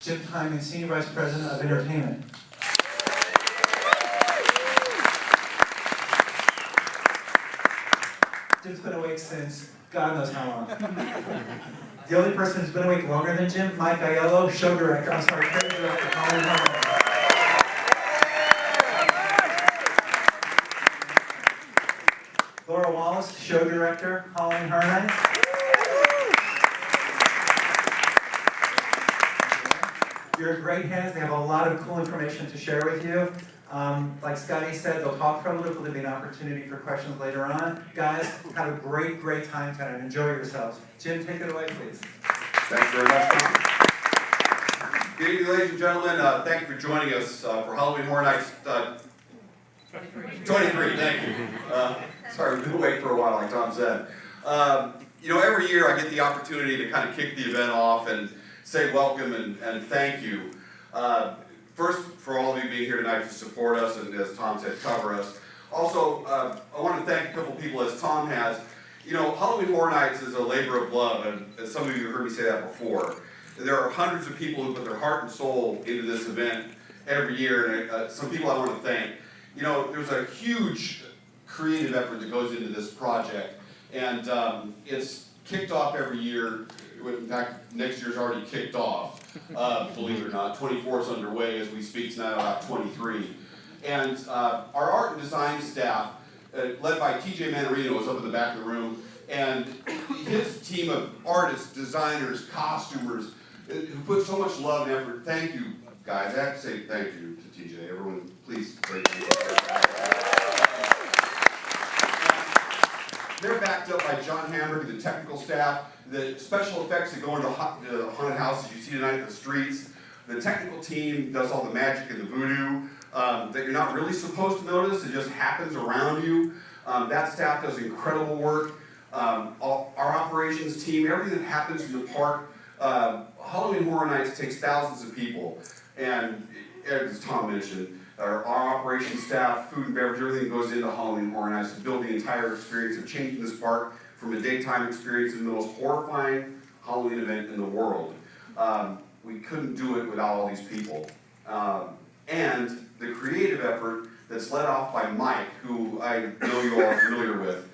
Jim Hyman, Senior Vice President of Entertainment. Jim's been awake since God knows how long. The only person who's been awake longer than Jim, Mike Aiello, show director, creative director, Colin Harmon. Laura Wallace, show director, Holly Hernan. You're in great hands. They have a lot of cool information to share with you. Like Scotty said, they'll talk for a little bit. There'll be an opportunity for questions later on. Guys, have a great, great time tonight and enjoy yourselves. Jim, take it away, please. Thanks very much, Tom. Good evening, ladies and gentlemen. Thank you for joining us for Halloween Horror Nights 23, thank you. Sorry, we've been awake for a while, like Tom said. Every year I get the opportunity to kind of kick the event off and say welcome and thank you. First, for all of you being here tonight to support us and, as Tom said, cover us. Also, I want to thank a couple people, as Tom has. Halloween Horror Nights is a labor of love, and as some of you have heard me say that before. There are hundreds of people who put their heart and soul into this event every year, and some people I want to thank. There's a huge creative effort that goes into this project, and it's kicked off every year. In fact, next year's already kicked off, believe it or not. 24 is underway as we speak tonight about 23. And our art and design staff, led by TJ Manarino, is up in the back of the room, and his team of artists, designers, costumers, who put so much love and effort. Thank you, guys. I have to say thank you to TJ. Everyone, please, great. They're backed up by John Hamburg, the technical staff, the special effects that go into the haunted houses you see tonight in the streets. The technical team does all the magic and the voodoo that you're not really supposed to notice. It just happens around you. That staff does incredible work. Our operations team, everything that happens in the park. Halloween Horror Nights takes thousands of people. And as Tom mentioned, our operations staff, food and beverage, everything goes into Halloween Horror Nights to build the entire experience of changing this park from a daytime experience into the most horrifying Halloween event in the world. We couldn't do it without all these people. And the creative effort that's led off by Mike, who I know you all are familiar with.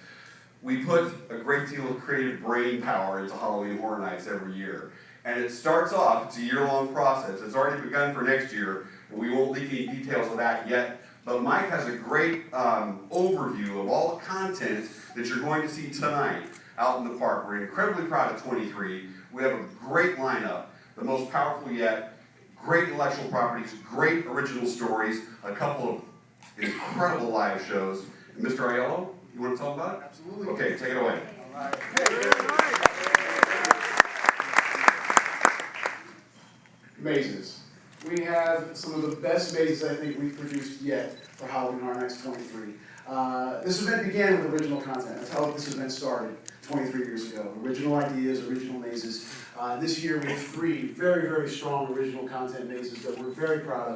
We put a great deal of creative brain power into Halloween Horror Nights every year. And it starts off, it's a year-long process. It's already begun for next year. We won't leak any details of that yet. But Mike has a great overview of all the content that you're going to see tonight out in the park. We're incredibly proud of 23. We have a great lineup, the most powerful yet, great intellectual properties, great original stories, a couple of incredible live shows. And Mr. Aiello, you want to talk about it? Absolutely. Okay, take it away. All right. Mazes. We have some of the best mazes I think we've produced yet for Halloween Horror Nights 23. This event began with original content. That's how this event started 23 years ago. Original ideas, original mazes. This year we have 3 very, very strong original content mazes that we're very proud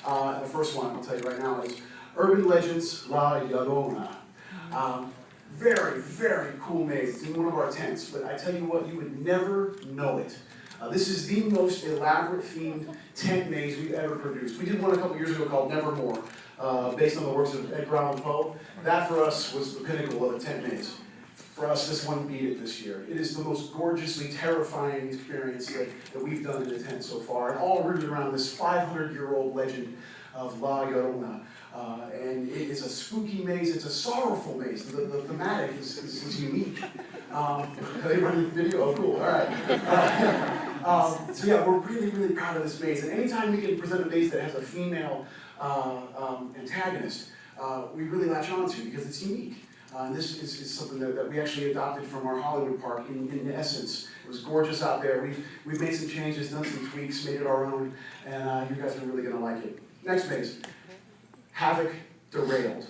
of. The first one I'll tell you right now is Urban Legends La Llorona. Very, very cool maze. It's in one of our tents, but I tell you what, you would never know it. This is the most elaborate themed tent maze we've ever produced. We did one a couple years ago called Nevermore, based on the works of Edgar Allan Poe. That for us was the pinnacle of a tent maze. For us, this one beat it this year. It is the most gorgeously terrifying experience that we've done in a tent so far, and all rooted around this 500-year-old legend of La Llorona. And it is a spooky maze, it's a sorrowful maze. The thematic is unique. They run the video, oh cool, all right. So yeah, we're really, really proud of this maze. And anytime we can present a maze that has a female antagonist, we really latch on to because it's unique. And this is something that we actually adopted from our Hollywood park in essence. It was gorgeous out there. We've made some changes, done some tweaks, made it our own, and you guys are really gonna like it. Next maze. Havoc Derailed.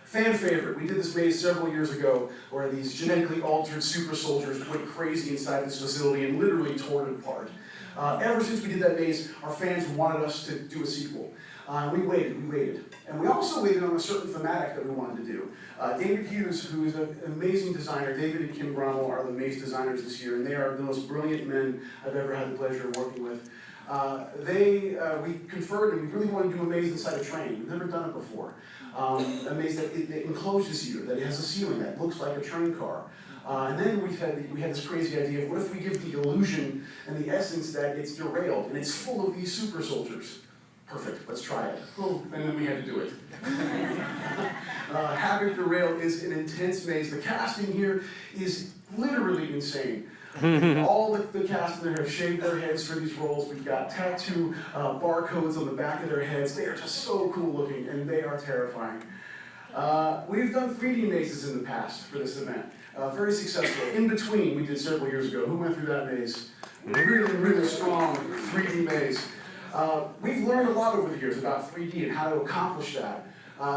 Fan favorite. We did this maze several years ago where these genetically altered super soldiers went crazy inside this facility and literally tore it apart. Ever since we did that maze, our fans wanted us to do a sequel. We waited. And we also waited on a certain thematic that we wanted to do. David Hughes, who is an amazing designer, David and Kim Grommel are the maze designers this year, and they are the most brilliant men I've ever had the pleasure of working with. We conferred, and we really wanted to do a maze inside a train. We've never done it before. A maze that it encloses you, that it has a ceiling that looks like a train car. And then we had this crazy idea of what if we give the illusion and the essence that it's derailed and it's full of these super soldiers. Perfect, let's try it. Oh, and then we had to do it. Havoc Derailed is an intense maze. The casting here is literally insane. All the cast in there have shaved their heads for these roles. We've got tattoo barcodes on the back of their heads. They are just so cool looking, and they are terrifying. We've done 3D mazes in the past for this event. Very successful. In Between, we did several years ago. Who went through that maze? Really, really strong 3D maze. We've learned a lot over the years about 3D and how to accomplish that.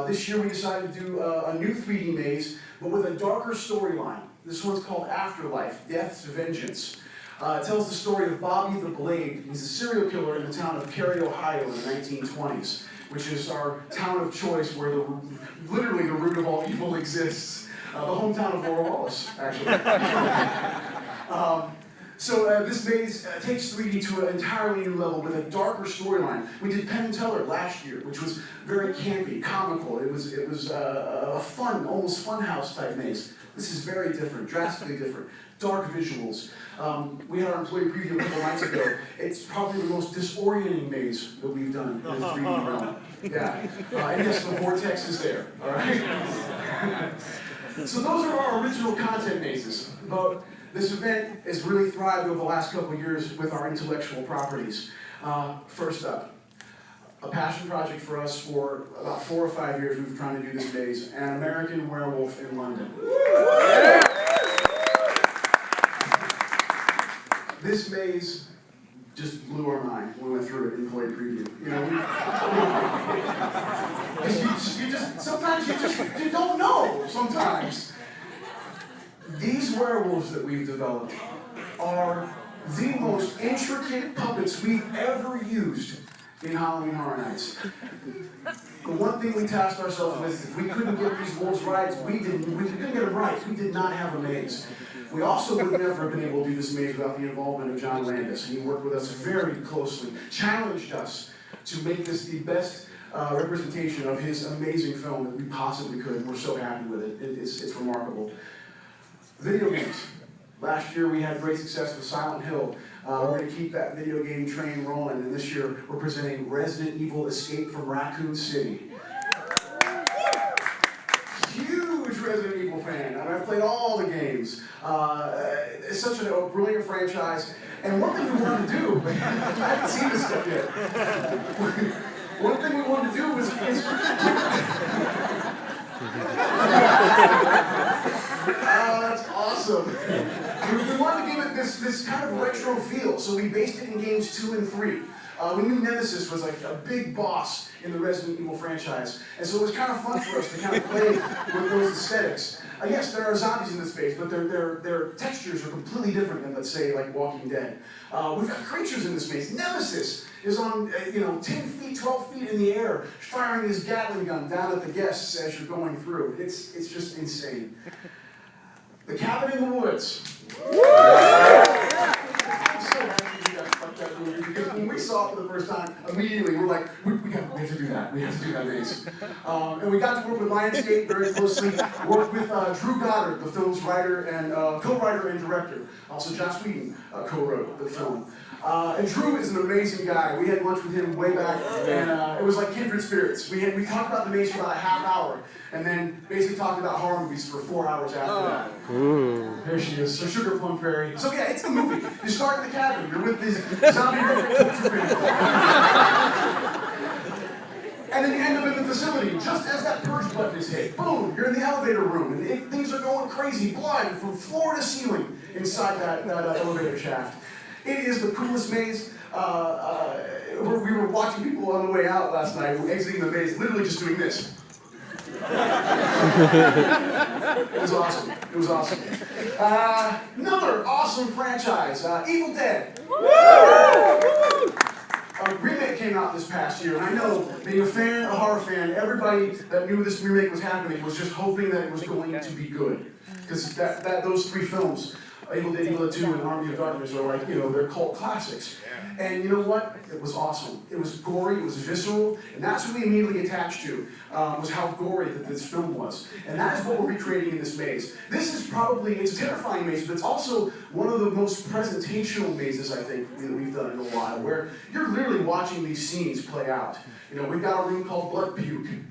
This year we decided to do a new 3D maze, but with a darker storyline. This one's called Afterlife, Death's Vengeance. It tells the story of Bobby the Blade. He's a serial killer in the town of Cary, Ohio in the 1920s, which is our town of choice where literally the root of all evil exists. The hometown of Laura Wallace, actually. So this maze takes 3D to an entirely new level with a darker storyline. We did Penn and Teller last year, which was very campy, comical. It was a fun, almost funhouse type maze. This is very different, drastically different. Dark visuals. We had our employee preview a couple nights ago. It's probably the most disorienting maze that we've done in the 3D realm. Yeah. And yes, the vortex is there. All right. So those are our original content mazes. But this event has really thrived over the last couple of years with our intellectual properties. First up, a passion project for us for about 4 or 5 years we've been trying to do this maze, An American Werewolf in London. This maze just blew our mind when we went through it in employee preview. You know, sometimes you don't know, sometimes. These werewolves that we've developed are the most intricate puppets we've ever used in Halloween Horror Nights. The one thing we tasked ourselves with, if we couldn't get these wolves right, we couldn't get them right. We did not have a maze. We also would never have been able to do this maze without the involvement of John Landis. He worked with us very closely, challenged us to make this the best representation of his amazing film that we possibly could, and we're so happy with it. It's remarkable. Video games. Last year we had great success with Silent Hill. We're going to keep that video game train rolling, and this year we're presenting Resident Evil Escape from Raccoon City. Huge Resident Evil fan. I've played all the games. It's such a brilliant franchise. And one thing we wanted to do, I haven't seen this stuff yet. One thing we wanted to do was that's awesome. We wanted to give it this kind of retro feel, so we based it in games 2 and 3. We knew Nemesis was like a big boss in the Resident Evil franchise, and so it was kind of fun for us to kind of play with those aesthetics. Yes, there are zombies in this space, but their textures are completely different than, let's say, like Walking Dead. We've got creatures in this space. Nemesis is on, 10 feet, 12 feet in the air, firing his Gatling gun down at the guests as you're going through. It's just insane. The Cabin in the Woods. I'm so happy we got to fuck that movie, because when we saw it for the first time, immediately we're like, we have to do that. We have to do that maze. And we got to work with Lionsgate very closely, worked with Drew Goddard, the film's writer and co-writer and director. Also Joss Whedon co-wrote the film. And Drew is an amazing guy. We had lunch with him way back, and it was like kindred spirits. We talked about the maze for about a half hour, and then basically talked about horror movies for 4 hours after that. Ooh. There she is, so Sugar Plum Fairy. So yeah, it's the movie. You start in the cabin, you're with this zombie culture family. And then you end up in the facility, just as that purge button is hit. Boom, you're in the elevator room, and things are going crazy, blood from floor to ceiling inside that elevator shaft. It is the coolest maze. We were watching people on the way out last night, exiting the maze, literally just doing this. It was awesome. It was awesome. Another awesome franchise, Evil Dead. A remake came out this past year, and I know, being a fan, a horror fan, everybody that knew this remake was happening was just hoping that it was going to be good. Because those three films, Evil Dead, Evil Dead 2, and Army of Darkness, are like, they're cult classics. And you know what? It was awesome. It was gory, it was visceral, and that's what we immediately attached to, was how gory that this film was. And that is what we're recreating in this maze. This is probably, it's a terrifying maze, but it's also one of the most presentational mazes, I think, we've done in a while, where you're literally watching these scenes play out. We've got a room called Blood Puke. You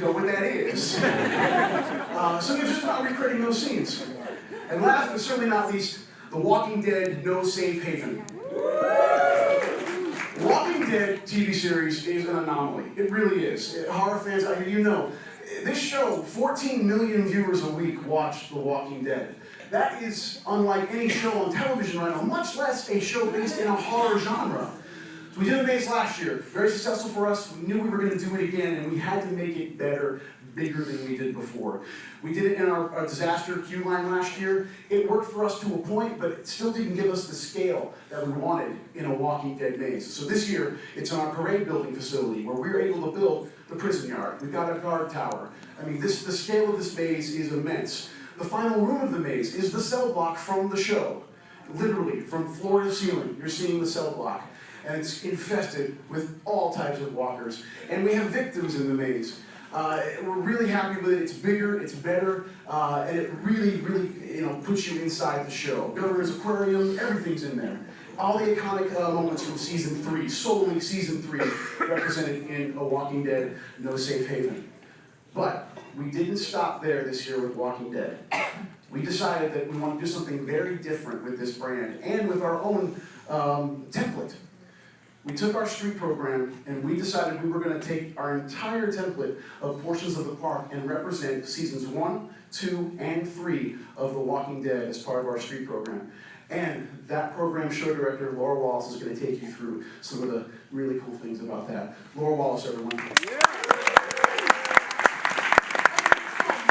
know what that is. So it's just about recreating those scenes. And last but certainly not least, The Walking Dead No Safe Haven. Walking Dead TV series is an anomaly. It really is. Horror fans out here, this show, 14 million viewers a week watch The Walking Dead. That is unlike any show on television right now, much less a show based in a horror genre. So we did a maze last year, very successful for us. We knew we were going to do it again, and we had to make it better, bigger than we did before. We did it in our disaster queue line last year. It worked for us to a point, but it still didn't give us the scale that we wanted in a Walking Dead maze. So this year, it's in our parade building facility, where we were able to build the prison yard. We've got a guard tower. The scale of this maze is immense. The final room of the maze is the cell block from the show. Literally, from floor to ceiling, you're seeing the cell block. And it's infested with all types of walkers. And we have victims in the maze. We're really happy with it. It's bigger, it's better, and it really, really, puts you inside the show. Governor's Aquarium, everything's in there. All the iconic moments from season 3, solely season 3, represented in A Walking Dead No Safe Haven. But we didn't stop there this year with Walking Dead. We decided that we want to do something very different with this brand and with our own template. We took our street program and we decided we were going to take our entire template of portions of the park and represent seasons 1, 2, and 3 of The Walking Dead as part of our street program. And that program show director, Laura Wallace, is going to take you through some of the really cool things about that. Laura Wallace, everyone. Yeah.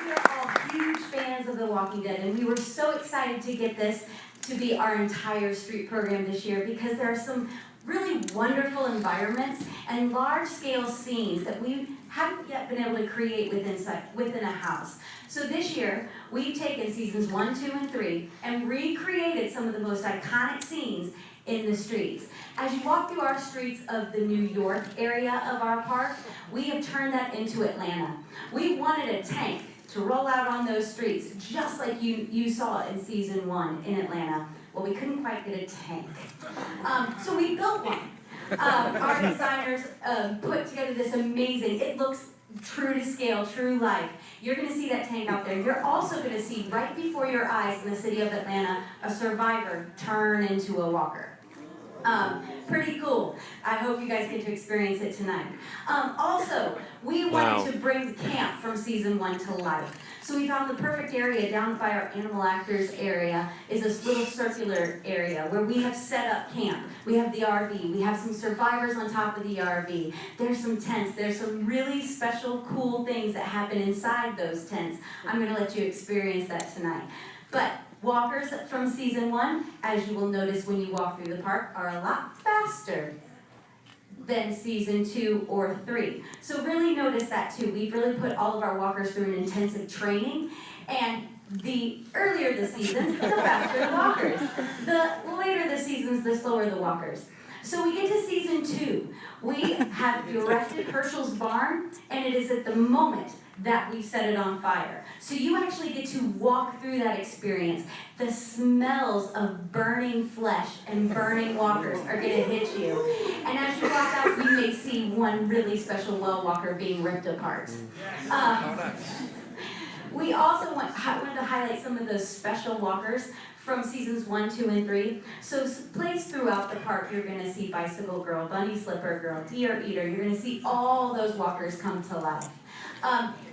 We are all huge fans of The Walking Dead, and we were so excited to get this to be our entire street program this year because there are some really wonderful environments and large-scale scenes that we haven't yet been able to create within a house. So this year, we've taken seasons 1, 2, and 3 and recreated some of the most iconic scenes in the streets. As you walk through our streets of the New York area of our park, we have turned that into Atlanta. We wanted a tank to roll out on those streets, just like you saw in season 1 in Atlanta. Well, we couldn't quite get a tank. So we built one. Our designers put together this amazing, it looks true to scale, true life. You're going to see that tank out there. You're also going to see right before your eyes in the city of Atlanta, a survivor turn into a walker. Pretty cool. I hope you guys get to experience it tonight. Also, we wanted to bring the camp from season 1 to life. So we found the perfect area down by our animal actors area is this little circular area where we have set up camp. We have the RV. We have some survivors on top of the RV. There's some tents. There's some really special, cool things that happen inside those tents. I'm going to let you experience that tonight. But walkers from season 1, as you will notice when you walk through the park, are a lot faster than season 2 or 3. So really notice that too. We've really put all of our walkers through an intensive training, and the earlier the seasons, the faster the walkers. The later the seasons, the slower the walkers. So we get to season 2. We have erected Herschel's barn, and it is at the moment that we set it on fire. So you actually get to walk through that experience. The smells of burning flesh and burning walkers are going to hit you. And as you walk out, you may see one really special well walker being ripped apart. We also wanted to highlight some of those special walkers from seasons 1, 2, and 3. So placed throughout the park, you're going to see Bicycle Girl, Bunny Slipper Girl, Deer Eater. You're going to see all those walkers come to life.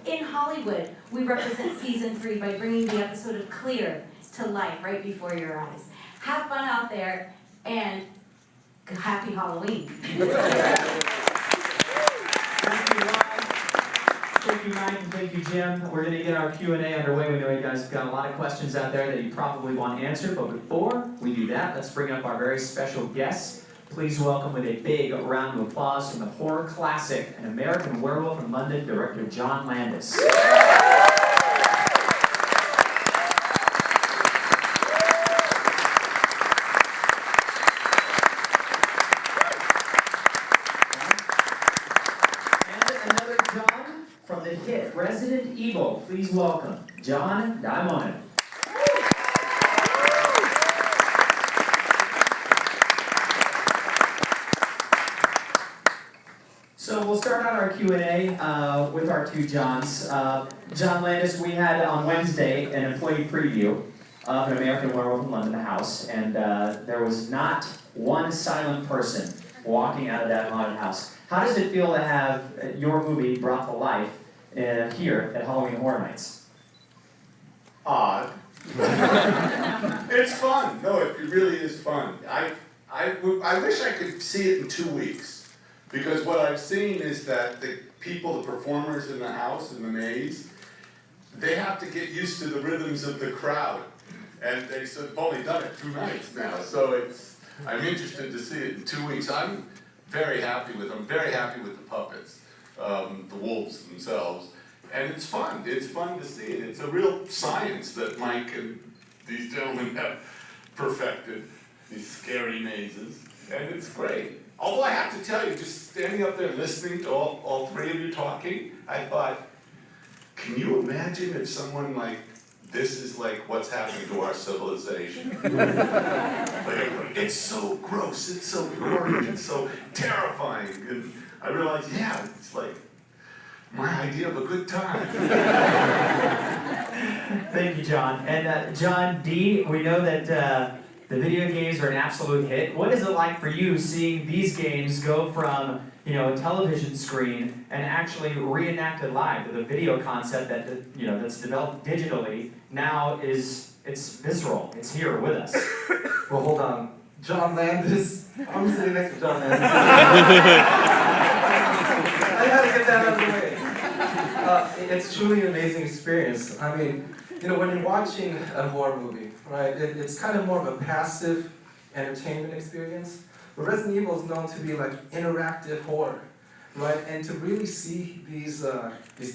In Hollywood, we represent season 3 by bringing the episode of Clear to life right before your eyes. Have fun out there and happy Halloween. Thank you, Ryan. Thank you, Mike, and thank you, Jim. We're going to get our Q&A underway. We know you guys have got a lot of questions out there that you probably want answered, but before we do that, let's bring up our very special guests. Please welcome with a big round of applause from the horror classic, An American Werewolf in London, director John Landis. From the hit Resident Evil, please welcome John Landis. So we'll start out our Q&A with our two Johns. John Landis, we had on Wednesday an employee preview of An American Werewolf in London, the house, and there was not one silent person walking out of that haunted house. How does it feel to have your movie brought to life here at Halloween Horror Nights? Odd. It's fun. No, it really is fun. I wish I could see it in 2 weeks, because what I've seen is that the people, the performers in the house, in the maze, they have to get used to the rhythms of the crowd. And they've only done it 2 nights now, so I'm interested to see it in 2 weeks. I'm very happy with them, very happy with the puppets, the wolves themselves. And it's fun. It's fun to see it. It's a real science that Mike and these gentlemen have perfected, these scary mazes. And it's great. Although I have to tell you, just standing up there listening to all three of you talking, I thought, can you imagine if someone like, this is like what's happening to our civilization? Like, it's so gross, it's so gory, it's so terrifying. And I realized, yeah, it's like my idea of a good time. Thank you, John. And John D., we know that the video games are an absolute hit. What is it like for you seeing these games go from, a television screen and actually reenacted live with a video concept that, that's developed digitally now it's visceral. It's here with us. Well, hold on. John Landis. I'm sitting next to John Landis. I had to get that out of the way. It's truly an amazing experience. I mean, when you're watching a horror movie, right, it's kind of more of a passive entertainment experience. But Resident Evil is known to be like interactive horror, right? And to really see these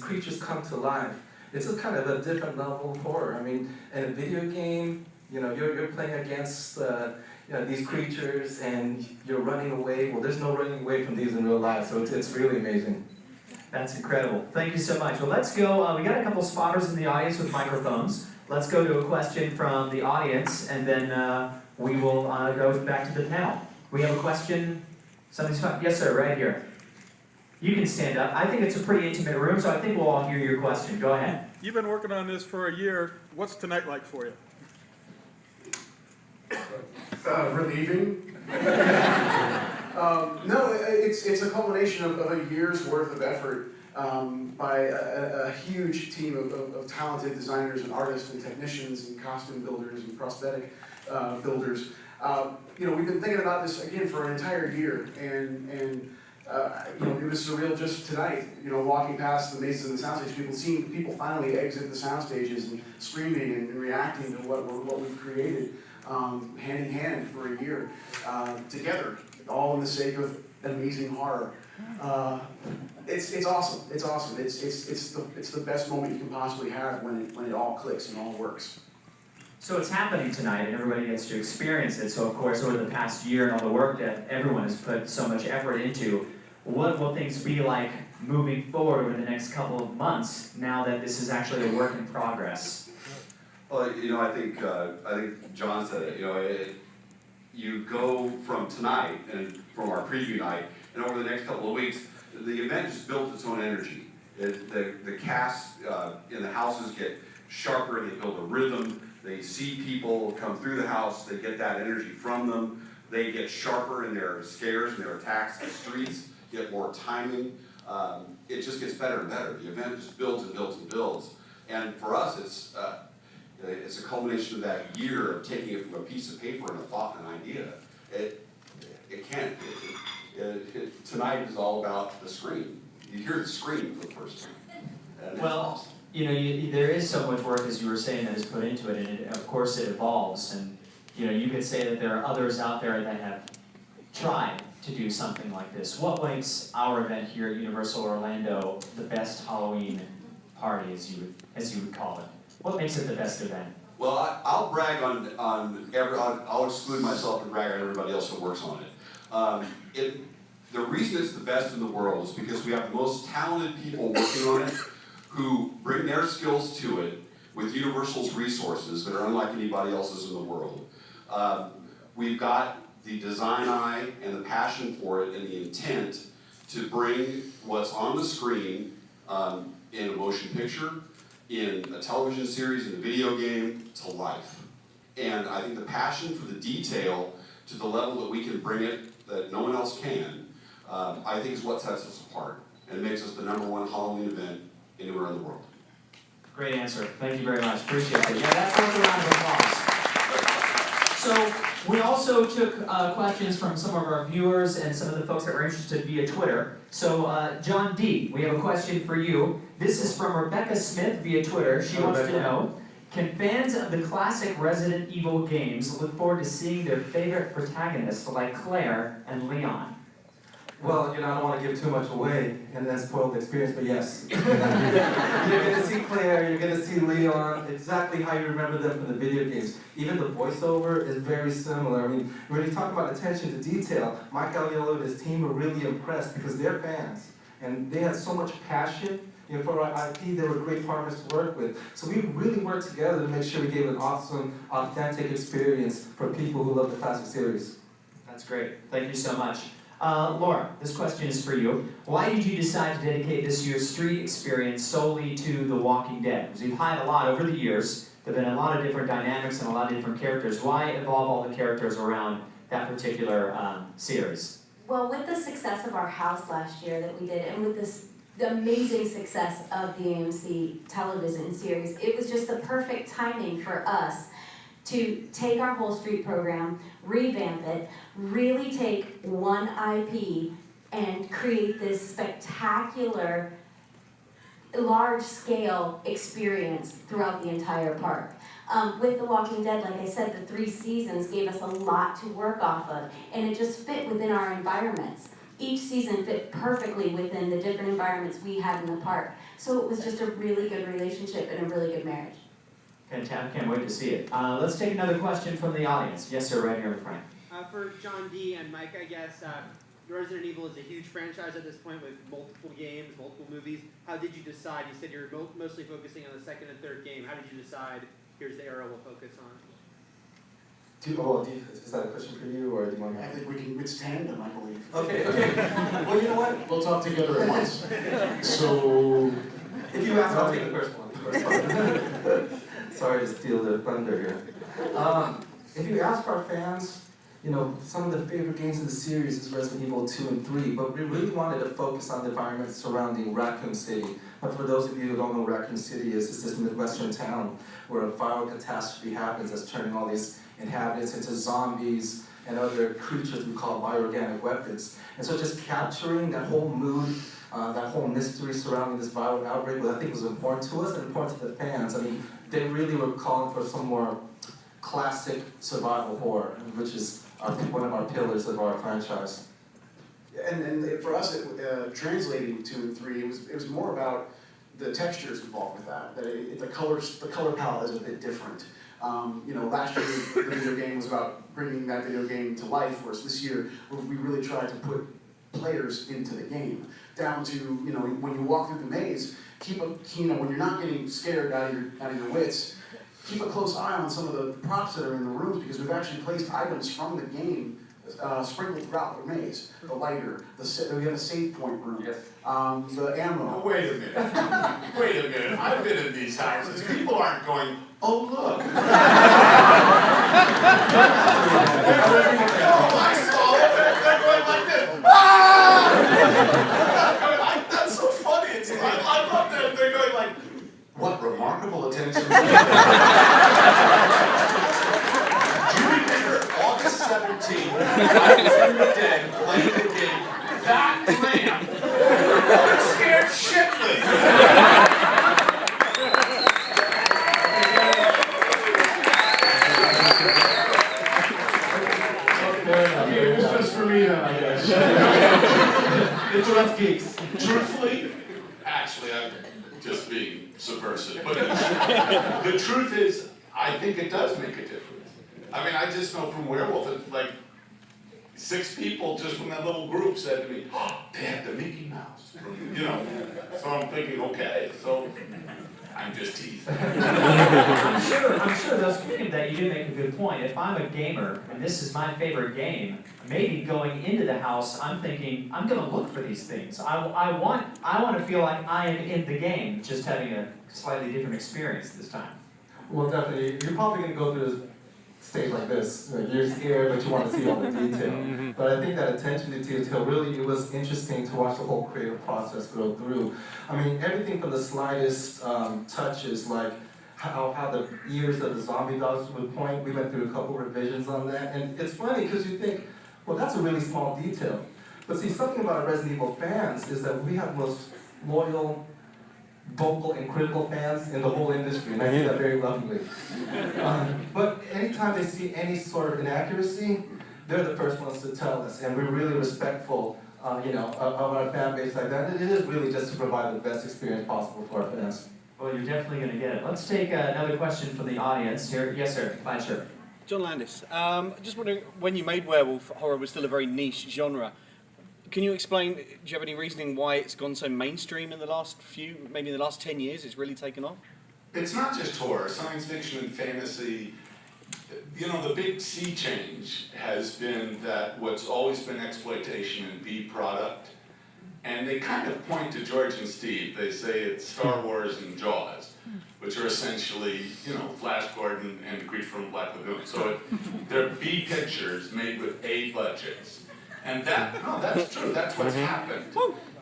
creatures come to life, it's a kind of a different level of horror. I mean, in a video game, you're playing against these creatures and you're running away. Well, there's no running away from these in real life, so it's really amazing. That's incredible. Thank you so much. Well, let's go. We got a couple spotters in the audience with microphones. Let's go to a question from the audience, and then we will go back to the panel. We have a question. Somebody's fine. Yes, sir, right here. You can stand up. I think it's a pretty intimate room, so I think we'll all hear your question. Go ahead. You've been working on this for a year. What's tonight like for you? Relieving. No, it's a culmination of a year's worth of effort by a huge team of talented designers and artists and technicians and costume builders and prosthetic builders. We've been thinking about this again for an entire year, and it was surreal just tonight. Walking past the mazes and the soundstage, seeing people finally exit the sound stages and screaming and reacting to what we've created, hand in hand for a year, together, all in the sake of amazing horror. It's awesome. It's awesome. It's the best moment you can possibly have when it all clicks and all works. So it's happening tonight, and everybody gets to experience it. So, of course, over the past year and all the work that everyone has put so much effort into, what will things be like moving forward over the next couple of months now that this is actually a work in progress? Well, I think John said it. You go from tonight and from our preview night, and over the next couple of weeks, the event just builds its own energy. The cast in the houses get sharper, they build a rhythm. They see people come through the house, they get that energy from them, they get sharper in their scares and their attacks. The streets get more timing. It just gets better and better. The event just builds and builds and builds. And for us, it's a culmination of that year of taking it from a piece of paper and a thought and an idea. it can't. Tonight is all about the screen. You hear the screen for the first time. And it's Well, awesome. there is so much work, as you were saying, that is put into it, and of course it evolves. And you could say that there are others out there that have tried to do something like this. What makes our event here at Universal Orlando the best Halloween party, as you would call it? What makes it the best event? Well, I'll brag I'll exclude myself and brag on everybody else that works on it. The reason it's the best in the world is because we have the most talented people working on it who bring their skills to it with Universal's resources that are unlike anybody else's in the world. We've got the design eye and the passion for it and the intent to bring what's on the screen in a motion picture, in a television series, in a video game, to life. And I think the passion for the detail to the level that we can bring it that no one else can, I think is what sets us apart and makes us the #1 Halloween event anywhere in the world. Great answer. Thank you very much. Appreciate it. Yeah, that's worth a round of applause. So we also took questions from some of our viewers and some of the folks that were interested via Twitter. So John D., we have a question for you. This is from Rebecca Smith via Twitter. She wants to know, can fans of the classic Resident Evil games look forward to seeing their favorite protagonists like Claire and Leon? Well, I don't want to give too much away and then spoil the experience, but yes. You're going to see Claire, you're going to see Leon, exactly how you remember them from the video games. Even the voiceover is very similar. I mean, when you talk about attention to detail, Mike Aiello and his team were really impressed because they're fans. And they had so much passion. For our IP, they were great partners to work with. So we really worked together to make sure we gave an awesome, authentic experience for people who love the classic series. That's great. Thank you so much. Laura, this question is for you. Why did you decide to dedicate this year's street experience solely to The Walking Dead? Because we've had a lot over the years. There have been a lot of different dynamics and a lot of different characters. Why evolve all the characters around that particular series? Well, with the success of our house last year that we did, and with the amazing success of the AMC television series, it was just the perfect timing for us to take our whole street program, revamp it, really take one IP and create this spectacular, large-scale experience throughout the entire park. With The Walking Dead, like I said, the 3 seasons gave us a lot to work off of, and it just fit within our environments. Each season fit perfectly within the different environments we had in the park. So it was just a really good relationship and a really good marriage. Fantastic. Can't wait to see it. Let's take another question from the audience. Yes, sir, right here in front. For John D. and Mike, I guess, Resident Evil is a huge franchise at this point with multiple games, multiple movies. How did you decide? You said you're mostly focusing on the 2nd and 3rd game. How did you decide, here's the era we'll focus on? Is that a question for you, or do you want me I to? think we can, it's tandem, I believe. Okay. Well, you know what? We'll talk together at once. So, If you ask, I'll take the first one. Sorry to steal the thunder here. If you ask our fans, some of the favorite games in the series is Resident Evil 2 and 3, but we really wanted to focus on the environment surrounding Raccoon City. But for those of you who don't know what Raccoon City is, it's this Midwestern town where a viral catastrophe happens that's turning all these inhabitants into zombies and other creatures we call bioorganic weapons. And so just capturing that whole mood, that whole mystery surrounding this viral outbreak, I think was important to us and important to the fans. I mean, they really were calling for some more classic survival horror, which is one of our pillars of our franchise. and for us, translating 2 and 3, it was more about the textures involved with that. The color palette is a bit different. Last year the video game was about bringing that video game to life, whereas this year we really tried to put players into the game, down to when you walk through the maze, when you're not getting scared out of your wits, keep a close eye on some of the props that are in the rooms, because we've actually placed items from the game sprinkled throughout the maze. The lighter, we have a save point room, Yes. the ammo. Oh, wait a minute. I've been in these houses. People aren't going, oh, look. Oh, I saw it. They're going like this. Ah! That's so funny. I love that. They're going like, what remarkable attention. Do you remember August 17th? I was in truth, truthfully, actually, I'm just being subversive, but the truth is, I think it does make a difference. I mean, I just know from Werewolf, it's like 6 people just from that little group said to me, oh, they had the Mickey Mouse, you know. So I'm thinking, okay, so I'm just teasing. I'm sure though, speaking of that, you did make a good point. If I'm a gamer, and this is my favorite game, maybe going into the house, I'm thinking, I'm gonna look for these things. I want to feel like I am in the game, just having a slightly different experience this time. Well, definitely, you're probably gonna go through this stage like this. Like, you're scared, but you want to see all the detail. But I think that attention to detail, really, it was interesting to watch the whole creative process go through. I mean, everything from the slightest touches, like how the ears of the zombie dogs would point. We went through a couple revisions on that, and it's funny because you think, well, that's a really small detail. But see, something about our Resident Evil fans is that we have the most loyal, vocal and critical fans in the whole industry, and I see that very lovingly. But anytime they see any sort of inaccuracy, they're the first ones to tell us, and we're really respectful, of our fan base like that. It is really just to provide the best experience possible for our fans. Well, you're definitely going to get it. Let's take another question from the audience here. Yes, sir. Fine, sure. John Landis. Just wondering, when you made werewolf, horror was still a very niche genre. Can you explain, do you have any reasoning why it's gone so mainstream in the last maybe in the last 10 years, it's really taken off? It's not just horror, science fiction and fantasy. You know, the big sea change has been that what's always been exploitation and B product, and they kind of point to George and Steve. They say it's Star Wars and Jaws, which are essentially, Flash Gordon and the Creature from Black Lagoon. So they're B pictures made with A budgets. And that's true, that's what's happened.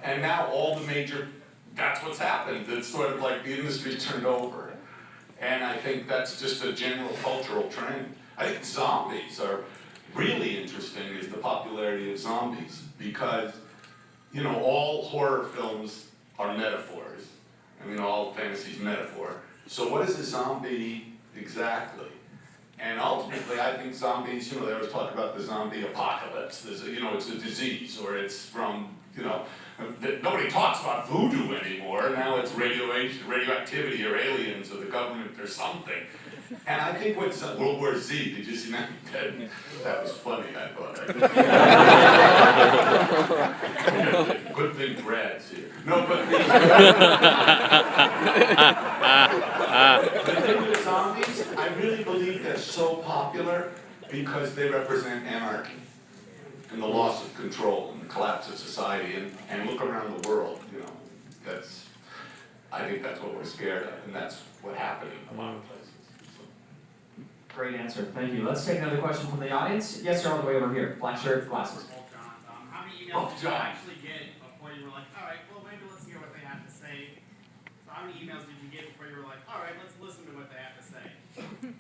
And now all the major, that's what's happened. It's sort of like the industry turned over. And I think that's just a general cultural trend. I think zombies are really interesting, is the popularity of zombies, because, all horror films are metaphors. I mean, all fantasy's metaphor. So what is a zombie exactly? And ultimately, I think zombies, they always talk about the zombie apocalypse. There's it's a disease, or it's from, nobody talks about voodoo anymore. Now it's radioactivity, or aliens, or the government, or something. And I think what's World War Z, did you see that? That was funny, I thought. Good thing Brad's here. No, but the thing with zombies, I really believe they're so popular because they represent anarchy and the loss of control and the collapse of society. And look around the world, I think that's what we're scared of, and that's what's happening in a lot of places. Great answer. Thank you. Let's take another question from the audience. Yes, sir, all the way over here. Black shirt, glasses. How many emails did you actually get before you were like, all right, well, maybe let's hear what they have to say? So how many emails did you get before you were like, all right, let's listen to what they have to say?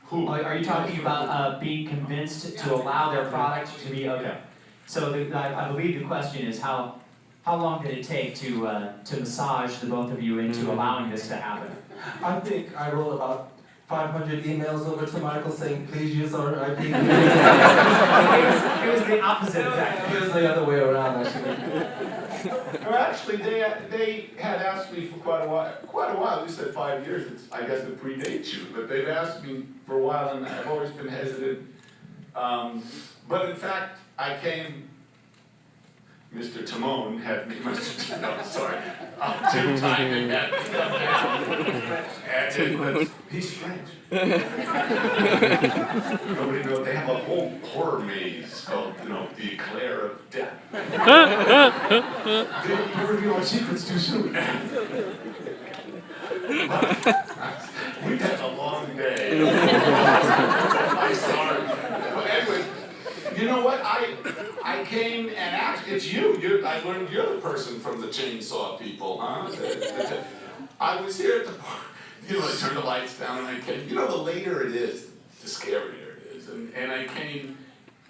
Who? Are you talking about being convinced to allow their product to be, okay. So I believe the question is how long did it take to massage the both of you into allowing this to happen? I think I wrote about 500 emails over to Michael saying, please use our IP. It was the opposite effect. It was the other way around, actually. Well, actually, they had asked me for quite a while. You said 5 years. I guess it predates you, but they've asked me for a while, and I've always been hesitant. But in fact, I came. Mr. Timon had me. No, sorry. Tim Timon had me come down. He's French. Nobody knows. They have a whole horror maze called, the Eclair of Death. Don't reveal our secrets too soon. We've had a long day. I'm sorry. But anyway, you know what? I came and actually, it's you. I learned you're the person from the chainsaw people, huh? I was here at the park. I turned the lights down and I came. The later it is, the scarier it is. And I came,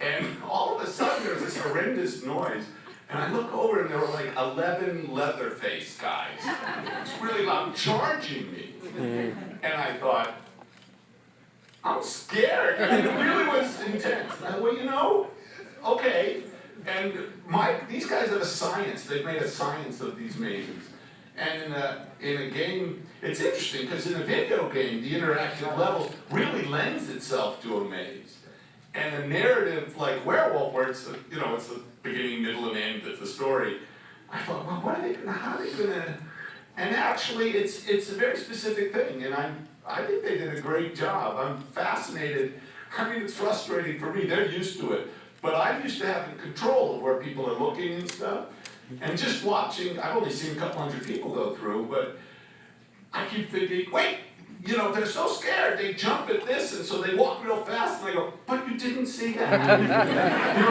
and all of a sudden there was this horrendous noise. And I look over and there were like 11 Leatherface guys. It's really loud, charging me. And I thought, I'm scared. I mean, it really was intense. And, well, okay, And these guys have a science. They've made a science of these mazes. And in a game, it's interesting because in a video game, the interactive levels really lends itself to a maze. And a narrative like Werewolf, where it's the beginning, middle, and end of the story, I thought, well, what are they gonna, how are they gonna? And actually, it's a very specific thing, and I think they did a great job. I'm fascinated. I mean, it's frustrating for me. They're used to it, but I'm used to having control of where people are looking and stuff. And just watching, I've only seen a couple hundred people go through, but I keep thinking, wait, they're so scared, they jump at this, and so they walk real fast, and I go, but you didn't see that.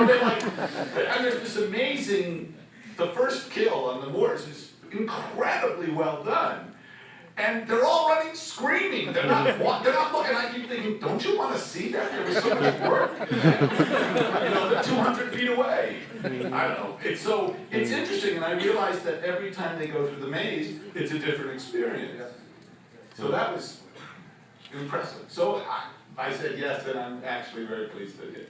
They're like, and there's this amazing, the first kill on the moors is incredibly well done. And they're all running screaming. They're not looking. I keep thinking, don't you want to see that? There was so much work. They're 200 feet away. I don't know. It's interesting, and I realized that every time they go through the maze, it's a different experience. So that was impressive. So I said yes, and I'm actually very pleased I did.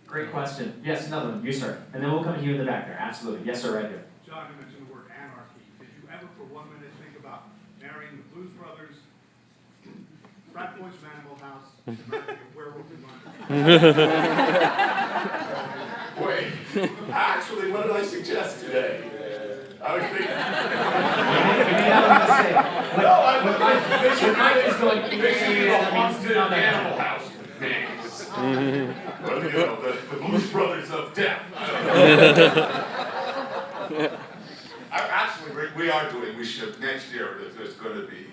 Great question. Yes, another one. You, sir. And then we'll come to you in the back there. Absolutely. Yes, sir, right here. John, you mentioned the word anarchy. Did you ever for 1 minute think about marrying the Blues Brothers, Frat Boys from Animal House, and marrying a werewolf in London? Wait, actually, what did I suggest today? I was thinking. The Animal House names. Well, the Blues Brothers of Death. I don't know. Actually, we are doing. We should next year. There's going to be,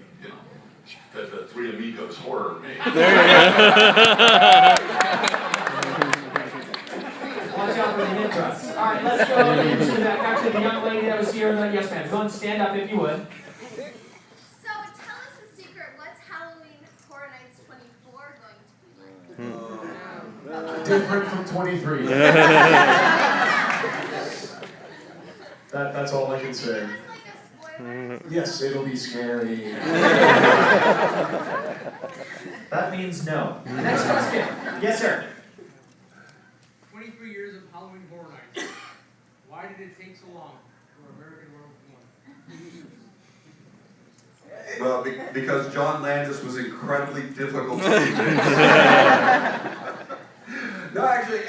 the Three Amigos horror maze. Watch out for the hip thrust. All right, let's go into the back. Actually, the young lady that was here in the yes ma'am. Go and stand up if you would. So tell us the secret. What's Halloween Horror Nights 24 going to be like? Different from 23. That's all I can say. Give us like a spoiler. Yes, it'll be scary. That means no. Next question. Yes, sir. 23 years of Halloween Horror Nights. Why did it take so long for American Werewolf 1? Well, because John Landis was incredibly difficult to No, actually,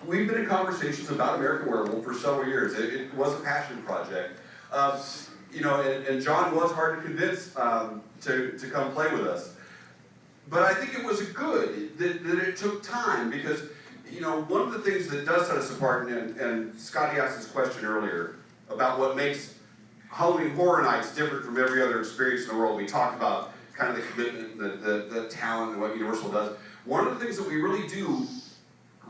we've been in conversations about American Werewolf for several years. It was a passion project. And John was hard to convince to come play with us. But I think it was good that it took time because, one of the things that does set us apart, and Scotty asked this question earlier about what makes Halloween Horror Nights different from every other experience in the world. We talked about kind of the commitment, the talent, and what Universal does. One of the things that we really do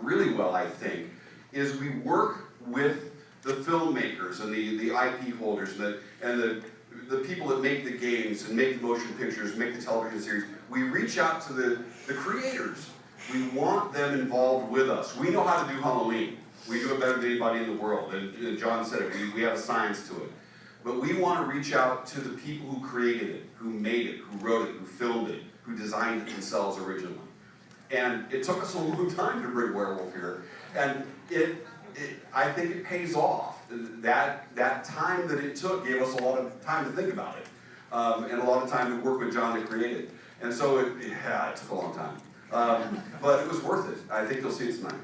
really well, I think, is we work with the filmmakers and the IP holders and the people that make the games and make the motion pictures, make the television series. We reach out to the creators. We want them involved with us. We know how to do Halloween. We do it better than anybody in the world. And John said it, we have a science to it. But we want to reach out to the people who created it, who made it, who wrote it, who filmed it, who designed it themselves originally. And it took us a long time to bring Werewolf here. And I think it pays off. That time that it took gave us a lot of time to think about it. And a lot of time to work with John to create it. And so it took a long time. But it was worth it. I think you'll see it tonight.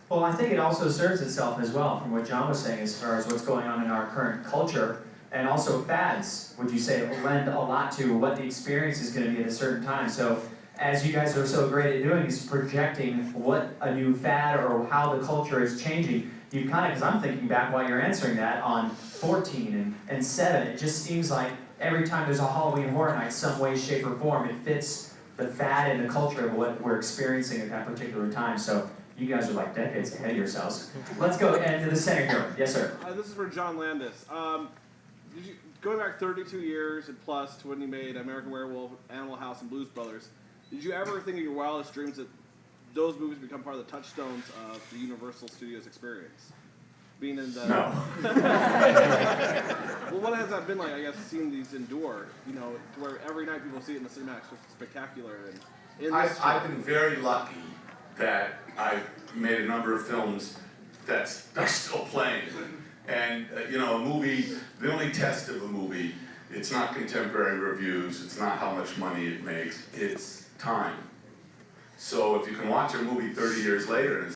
Well, I think it also serves itself as well, from what John was saying, as far as what's going on in our current culture, and also fads, would you say, lend a lot to what the experience is going to be at a certain time. So, as you guys are so great at doing, is projecting what a new fad or how the culture is changing. You kind of, because I'm thinking back while you're answering that, on 14 and 7, it just seems like every time there's a Halloween Horror Night, some way, shape, or form, it fits the fad and the culture of what we're experiencing at that particular time. So, you guys are like decades ahead of yourselves. Let's go into the center here. Yes, sir. This is for John Landis. Going back 32 years and plus to when you made American Werewolf, Animal House, and Blues Brothers, did you ever think in your wildest dreams that those movies become part of the touchstones of the Universal Studios experience? Being in the... No. Well, what has that been like, I guess, seeing these endure, to where every night people see it in the cinemax, which is spectacular. And I've been very lucky that I've made a number of films that are still playing. And, you know, a movie, the only test of a movie, it's not contemporary reviews, it's not how much money it makes, it's time. So if you can watch a movie 30 years later and